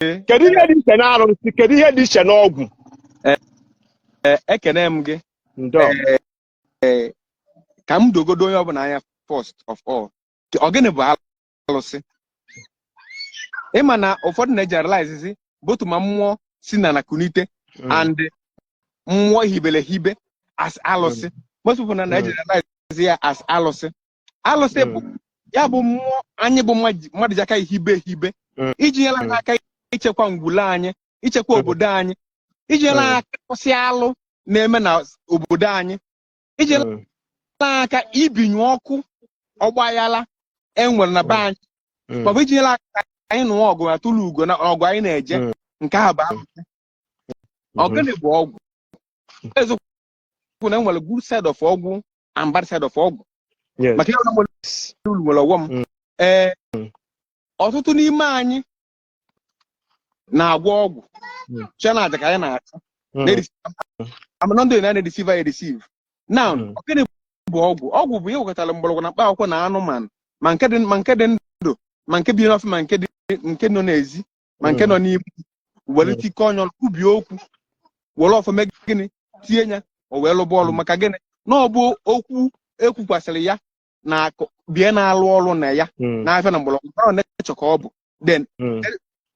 kedu ihe dị iche na arụsị kedu ihe dị iche n'ọgwụ ekene m gị ndo ka m dogodo onye ọbụla anya first of all ọ gịnị bụ alụsị ịma na ụfọdụ na-ejeralize both ma mmụọ si na nakunite and mmụọ hibele hibe as alụsị most people na-ejeralize ya as alụsị alụsị bụ ya bụ mmụọ anyị bụ mmadụ ji aka hibe iji nyela ha aka ichekwa ngwule anyị ichekwa obodo anyị iji nyela ha aka kwụsị alụ na-eme na obodo anyị iji nyela ha aka ibinye ọkụ ọgbayala enwere na be anyị maọbụ iji nyela aka anyị nụọ ọgụ na tụlụ ugo na ọgụ anyị na-eje nke ahụ bụ alụsị ọgịnị bụ ọgwụ eziokwu na enwere good side of ọgwụ and bad side of ọgwụ maka ihe ulu nwere ọghọm ọtụtụ n'ime anyị na-agwọ ọgwụ chena aja ka anyị na-achọ amụnọndụ na-edesive anyị edesive now ọgịnị bụ ọgwụ ọgwụ bụ ihe wekọtara mgbọrọgwụ na mkpa akwụkwọ na anụmanụ ma nke dị ndụ ma nke bi n'ọfịa ma nke nọ n'ezi ma nke nọ n'ime were tikọ ọnyọ kwubie okwu were ọfọ mee gịnị tie ya o wee lụba ọrụ maka gịnị na ọ bụ okwu ekwukwasịrị ya na bie na-alụ ọrụ na ya n'afịa na mgbọrọgwụ ọ na-echọ ka ọ bụ then